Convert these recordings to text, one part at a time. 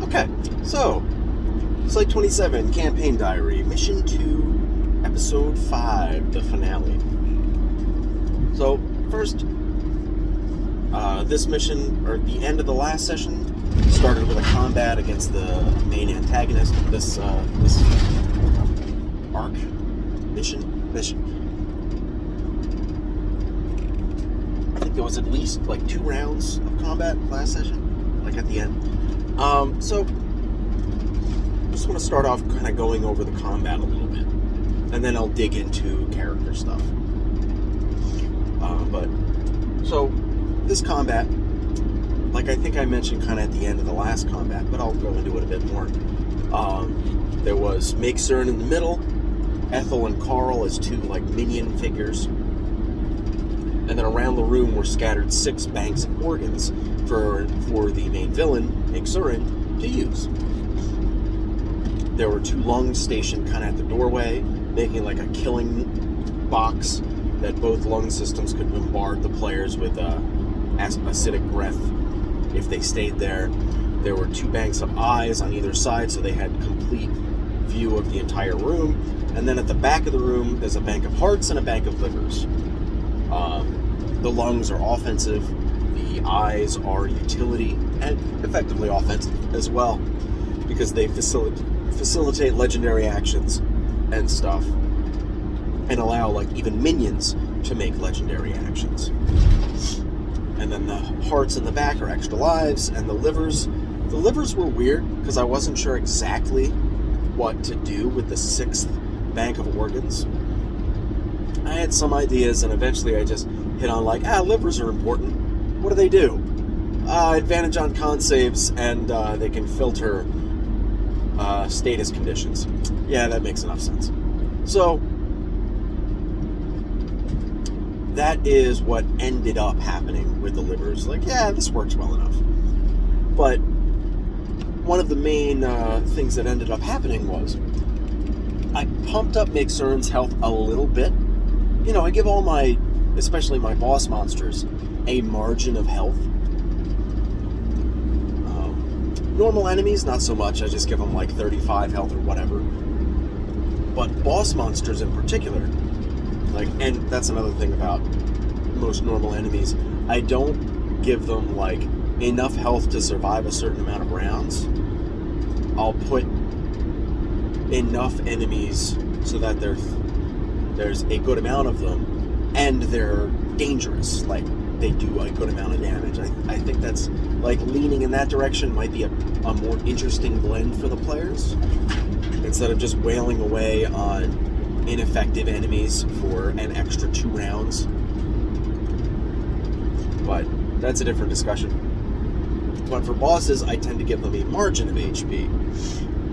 Okay, so Slate 27, Campaign Diary, Mission 2, Episode 5, the finale. So, first, this mission, or the end of the last session, started with a combat against the main antagonist of this arc, mission. I think there was at least, 2 rounds of combat last session, at the end. So, I just want to start off kind of going over the combat a little bit, and then I'll dig into character stuff. So, this combat, I think I mentioned kind of at the end of the last combat, but I'll go into it a bit more. There was Make Cern in the middle, Ethel and Carl as 2, minion figures, and then around the room were scattered 6 banks of organs for the main villain, Make Cern, to use. There were 2 lungs stationed kind of at the doorway, making a killing box that both lung systems could bombard the players with acidic breath if they stayed there. There were 2 banks of eyes on either side, so they had complete view of the entire room. And then at the back of the room, there's a bank of hearts and a bank of livers. The lungs are offensive, the eyes are utility, and effectively offensive as well, because they facilitate legendary actions and stuff, and allow even minions to make legendary actions. And then the hearts in the back are extra lives, and the livers were weird because I wasn't sure exactly what to do with the 6th bank of organs. I had some ideas, and eventually I just hit on livers are important. What do? Advantage on con saves, and they can filter status conditions. Yeah, that makes enough sense. So, that is what ended up happening with the livers. This works well enough. But one of the main things that ended up happening was I pumped up Make Cern's health a little bit. I give all especially my boss monsters, a margin of health. Normal enemies, not so much. I just give them 35 health or whatever. But boss monsters in particular, and that's another thing about most normal enemies, I don't give them enough health to survive a certain amount of rounds. I'll put enough enemies so that there's a good amount of them, and they're dangerous. They do a good amount of damage. I think that's leaning in that direction might be a more interesting blend for the players, instead of just wailing away on ineffective enemies for an extra 2 rounds. But that's a different discussion. But for bosses, I tend to give them a margin of HP.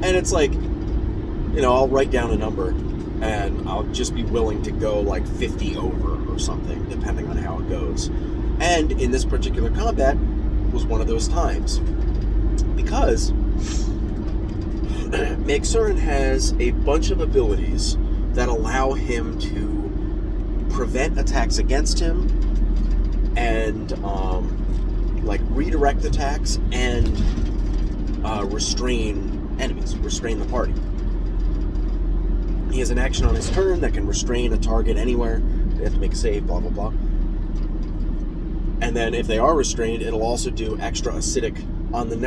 And it's I'll write down a number, and I'll just be willing to go 50 over or something, depending on how it goes. And in this particular combat was one of those times. Because Make Cern has a bunch of abilities that allow him to prevent attacks against him, and redirect attacks, and restrain enemies, restrain the party. He has an action on his turn that can restrain a target anywhere. They have to make a save, blah blah blah. And then if they are restrained, it'll also do extra acidic on their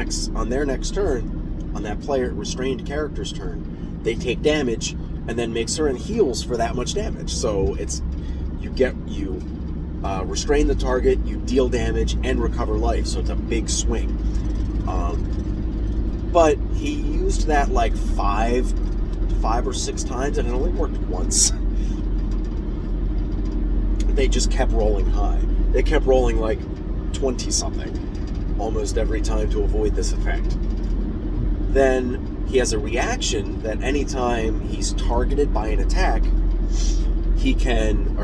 next turn, on that player restrained character's turn. They take damage, and then Make Cern heals for that much damage. So you restrain the target, you deal damage, and recover life. So it's a big swing. But he used that 5 or 6 times, and it only worked once. They just kept rolling high. They kept rolling 20-something almost every time to avoid this effect. Then he has a reaction that anytime he's targeted by an attack, he can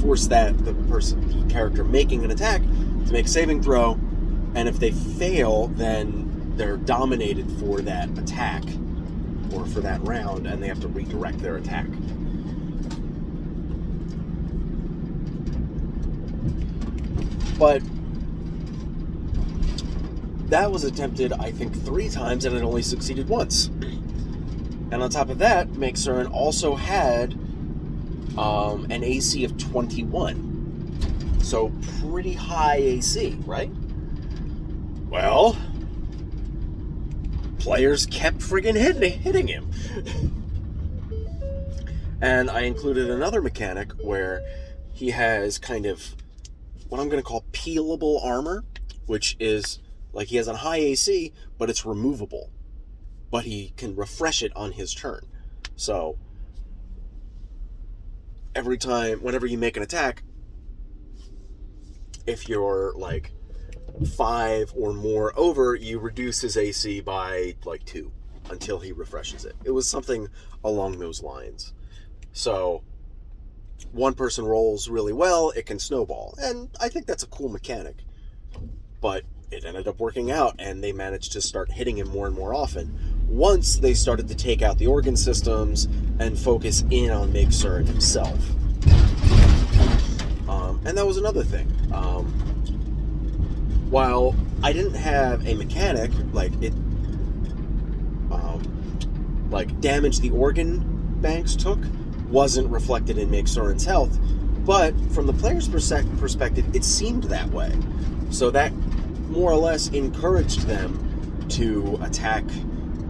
force the character making an attack to make a saving throw, and if they fail, then they're dominated for that attack or for that round, and they have to redirect their attack. But That was attempted, I think, 3 times, and it only succeeded once. And on top of that, Make Certain also had an AC of 21. So pretty high AC, right? Well, players kept friggin' hitting him. And I included another mechanic where he has kind of what I'm going to call peelable armor, which is like he has a high AC, but it's removable. But he can refresh it on his turn. So whenever you make an attack, if you're like 5 or more over, you reduce his AC by like 2 until he refreshes it. It was something along those lines. So one person rolls really well, it can snowball. And I think that's a cool mechanic. But it ended up working out, and they managed to start hitting him more and more often once they started to take out the organ systems and focus in on Make Certain himself. And that was another thing. While I didn't have a mechanic, like it damage the organ banks took wasn't reflected in Make Certain's health, but from the player's perspective, it seemed that way. So that more or less encouraged them to attack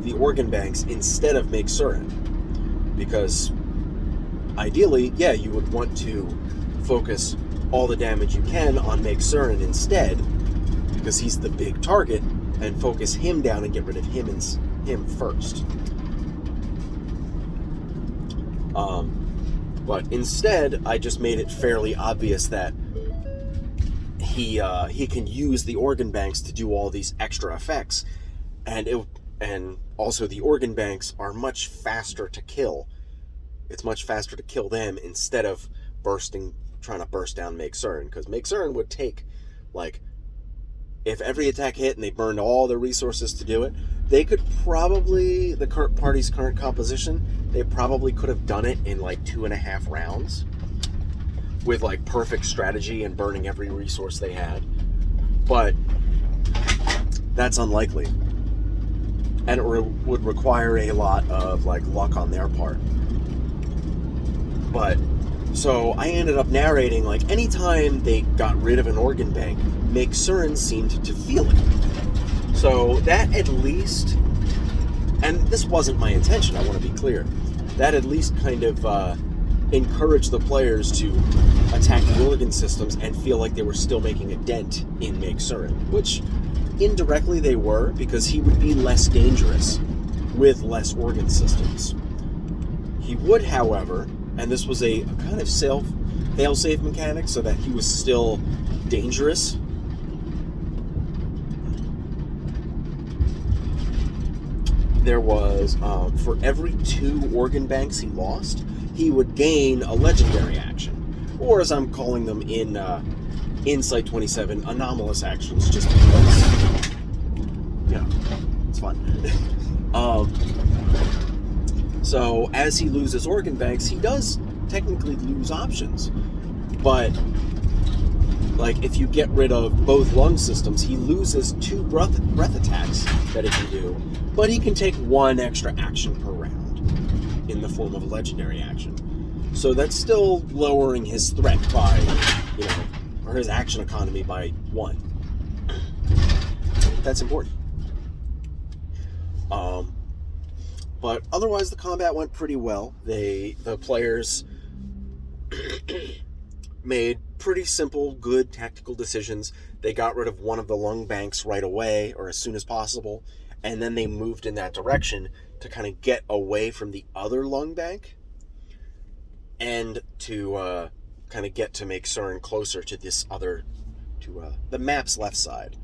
the organ banks instead of Make Certain. Because ideally, yeah, you would want to focus all the damage you can on Make Certain instead, because he's the big target, and focus him down and get rid of him first. But instead, I just made it fairly obvious that he can use the organ banks to do all these extra effects, and also the organ banks are much faster to kill. It's much faster to kill them instead of trying to burst down Make Certain, because Make Certain would take, like, if every attack hit and they burned all their resources to do it, they could probably, the current party's current composition, they probably could have done it in like 2.5 rounds with like perfect strategy and burning every resource they had. But that's unlikely. And it would require a lot of like luck on their part. But so I ended up narrating, like, anytime they got rid of an organ bank, Make Certain seemed to feel it. So that at least, and this wasn't my intention, I want to be clear, that at least kind of encouraged the players to attack the organ systems and feel like they were still making a dent in Make Certain, which indirectly they were, because he would be less dangerous with less organ systems. He would, however, and this was a kind of fail-safe mechanic so that he was still dangerous. There was, for every 2 organ banks he lost, he would gain a legendary action. Or, as I'm calling them in Insight 27, anomalous actions, just because, you know, it's fun. So, as he loses organ banks, he does technically lose options. But, like, if you get rid of both lung systems, he loses 2 breath attacks that he can do, but he can take 1 extra action per round in the form of a legendary action. So that's still lowering his threat by, or his action economy by 1. That's important. But otherwise, the combat went pretty well. The players made pretty simple, good tactical decisions. They got rid of one of the lung banks right away, or as soon as possible, and then they moved in that direction to kind of get away from the other lung bank and to kind of get to Make Certain closer to this other, to the map's left side.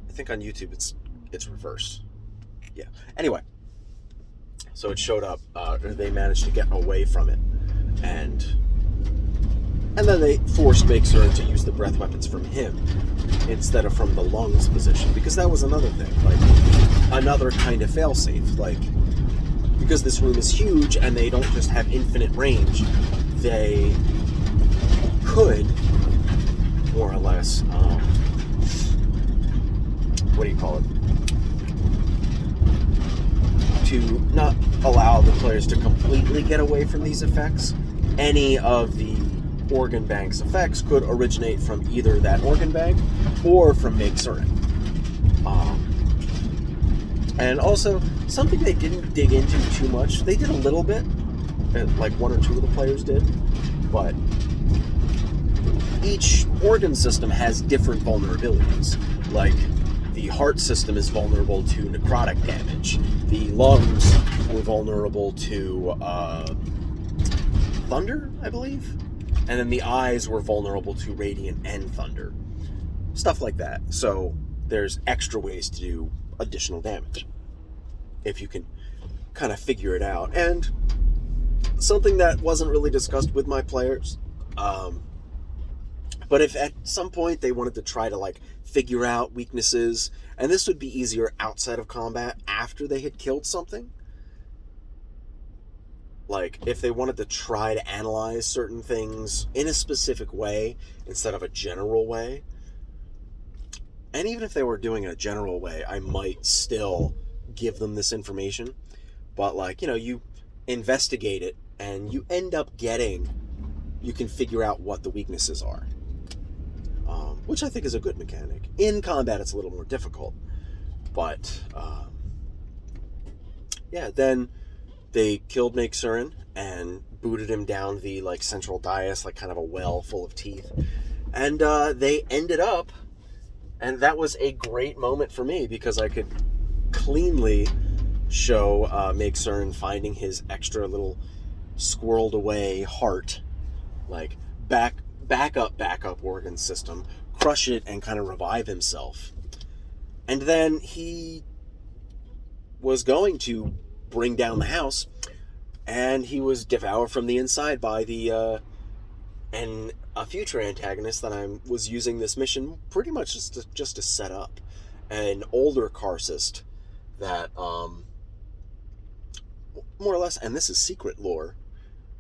I think on YouTube it's reversed. Yeah. Anyway, so it showed up, or they managed to get away from it, and then they forced Make Certain to use the breath weapons from him instead of from the lungs position, because that was another thing, like another kind of failsafe, like, because this room is huge and they don't just have infinite range, they could more or less what do you call it? To not allow the players to completely get away from these effects. Any of the organ bank's effects could originate from either that organ bank or from Meg Surin. And also, something they didn't dig into too much, they did a little bit, like one or two of the players did, but each organ system has different vulnerabilities. Like, the heart system is vulnerable to necrotic damage. The lungs were vulnerable to thunder, I believe. And then the eyes were vulnerable to radiant and thunder. Stuff like that. So there's extra ways to do additional damage, if you can kind of figure it out. And something that wasn't really discussed with my players, but if at some point they wanted to try to like figure out weaknesses, and this would be easier outside of combat after they had killed something, like if they wanted to try to analyze certain things in a specific way instead of a general way, and even if they were doing it a general way, I might still give them this information. But like, you know, you investigate it and you end up you can figure out what the weaknesses are. Which I think is a good mechanic. In combat, it's a little more difficult. But, yeah, then they killed Meg Surin and booted him down the, like, central dais, like kind of a well full of teeth. And they ended up, and that was a great moment for me because I could cleanly show Meg Surin finding his extra little squirreled away heart, like backup organ system, crush it and kind of revive himself. And then he was going to bring down the house, and he was devoured from the inside by a future antagonist that I was using this mission pretty much just to set up. An older Karcist that, more or less, and this is secret lore,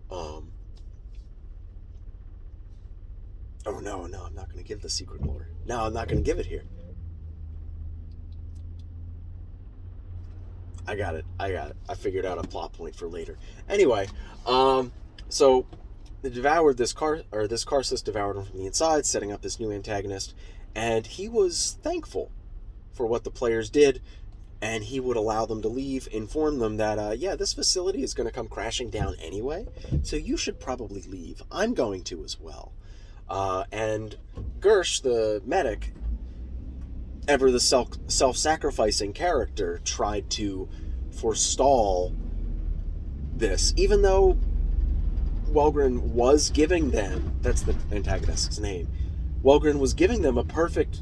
oh, no, I'm not going to give the secret lore. No, I'm not going to give it here. I got it. I figured out a plot point for later. Anyway, so they devoured this Karcist devoured him from the inside, setting up this new antagonist, and he was thankful for what the players did, and he would allow them to leave, inform them that, yeah, this facility is going to come crashing down anyway, so you should probably leave. I'm going to as well. And Gersh, the medic, ever the self-sacrificing character, tried to forestall this, even though Wellgren was giving them, that's the antagonist's name, Wellgren was giving them a perfect,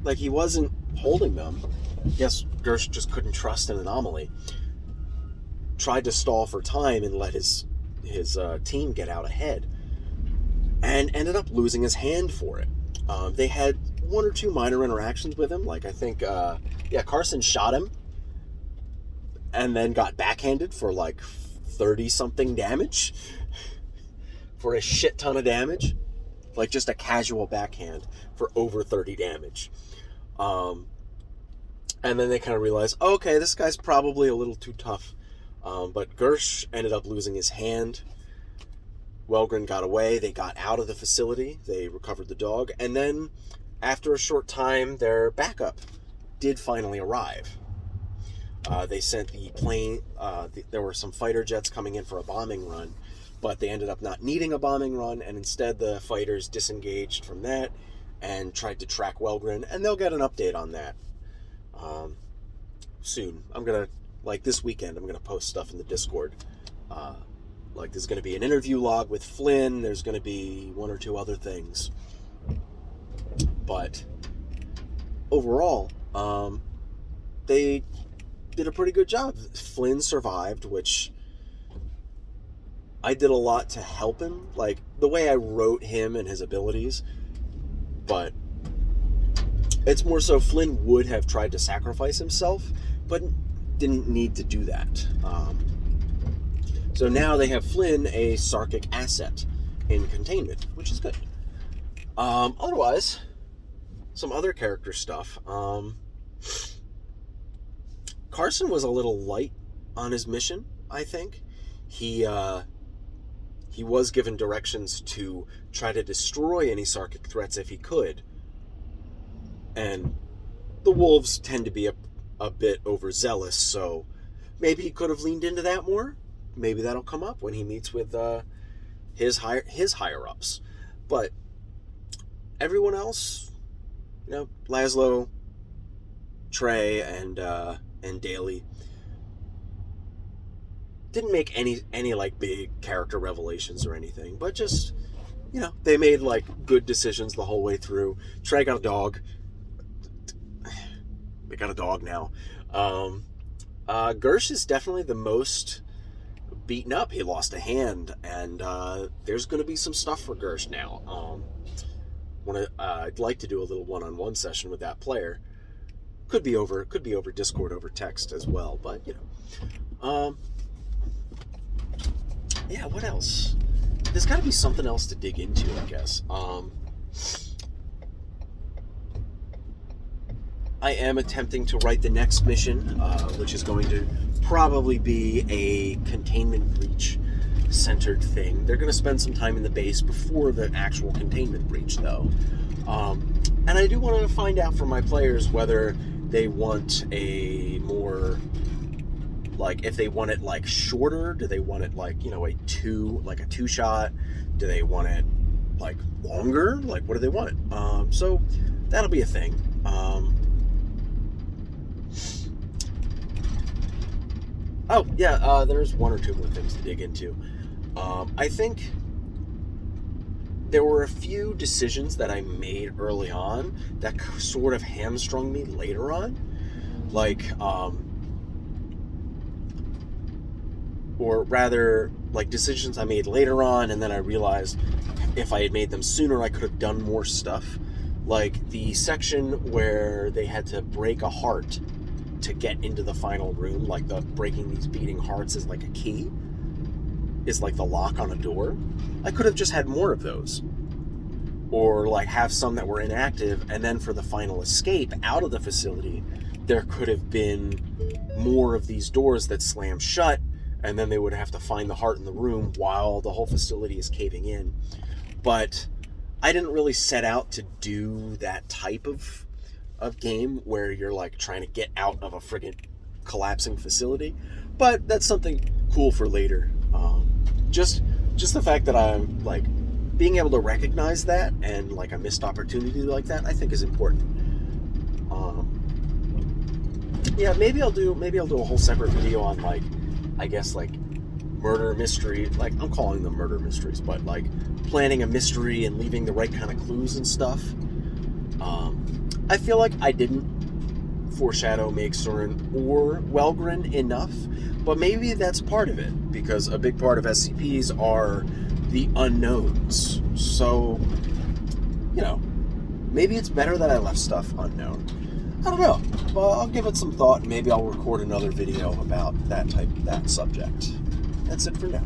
like, he wasn't holding them. Yes, Gersh just couldn't trust an anomaly. Tried to stall for time and let his team get out ahead, and ended up losing his hand for it. They had one or two minor interactions with him, like I think, Carson shot him and then got backhanded for like 30-something damage, for a shit ton of damage, like just a casual backhand for over 30 damage. And then they kind of realized, okay, this guy's probably a little too tough. But Gersh ended up losing his hand. Wellgren got away. They got out of the facility. They recovered the dog. And then, after a short time, their backup did finally arrive. They sent the plane. There were some fighter jets coming in for a bombing run, but they ended up not needing a bombing run, and instead the fighters disengaged from that and tried to track Wellgren, and they'll get an update on that soon. I'm going to, like this weekend, I'm going to post stuff in the Discord. Like, there's going to be an interview log with Flynn. There's going to be one or two other things. But overall, they did a pretty good job. Flynn survived, which I did a lot to help him. Like, the way I wrote him and his abilities. But it's more so Flynn would have tried to sacrifice himself, but didn't need to do that. So now they have Flynn, a Sarkic asset in containment, which is good. Otherwise, some other character stuff. Carson was a little light on his mission, I think. He was given directions to try to destroy any Sarkic threats if he could. And the wolves tend to be a bit overzealous, so maybe he could have leaned into that more. Maybe that'll come up when he meets with his higher-ups. But everyone else, Laszlo, Trey, and Daly didn't make any like big character revelations or anything, but just they made like good decisions the whole way through. Trey got a dog. They got a dog now. Gersh is definitely the most beaten up. He lost a hand, and there's going to be some stuff for Gersh now. I'd like to do a little one-on-one session with that player. Could be over Discord, over text as well, but yeah, what else? There's got to be something else to dig into, I guess. I am attempting to write the next mission, which is going to probably be a containment breach centered thing. They're going to spend some time in the base before the actual containment breach, though. And I do want to find out from my players whether they want a more, like, if they want it like shorter, do they want it like, a two shot? Do they want it like longer? Like, what do they want? So that'll be a thing. Oh, yeah, there's one or two more things to dig into. I think there were a few decisions that I made early on that sort of hamstrung me later on. Like, or rather, like decisions I made later on, and then I realized if I had made them sooner, I could have done more stuff. Like the section where they had to break a heart to get into the final room, like the breaking these beating hearts is like a key, is like the lock on a door. I could have just had more of those. Or like have some that were inactive, and then for the final escape out of the facility, there could have been more of these doors that slam shut, and then they would have to find the heart in the room while the whole facility is caving in. But I didn't really set out to do that type of game where you're like trying to get out of a friggin' collapsing facility. But that's something cool for later. Just the fact that I'm like being able to recognize that and like a missed opportunity like that, I think is important. Yeah, maybe I'll do a whole separate video on like, I guess like murder mystery, like I'm calling them murder mysteries, but like planning a mystery and leaving the right kind of clues and stuff. I feel like I didn't foreshadow Maeg Surin or Welgren enough, but maybe that's part of it, because a big part of SCPs are the unknowns. So, maybe it's better that I left stuff unknown. I don't know, but I'll give it some thought, and maybe I'll record another video about that subject. That's it for now.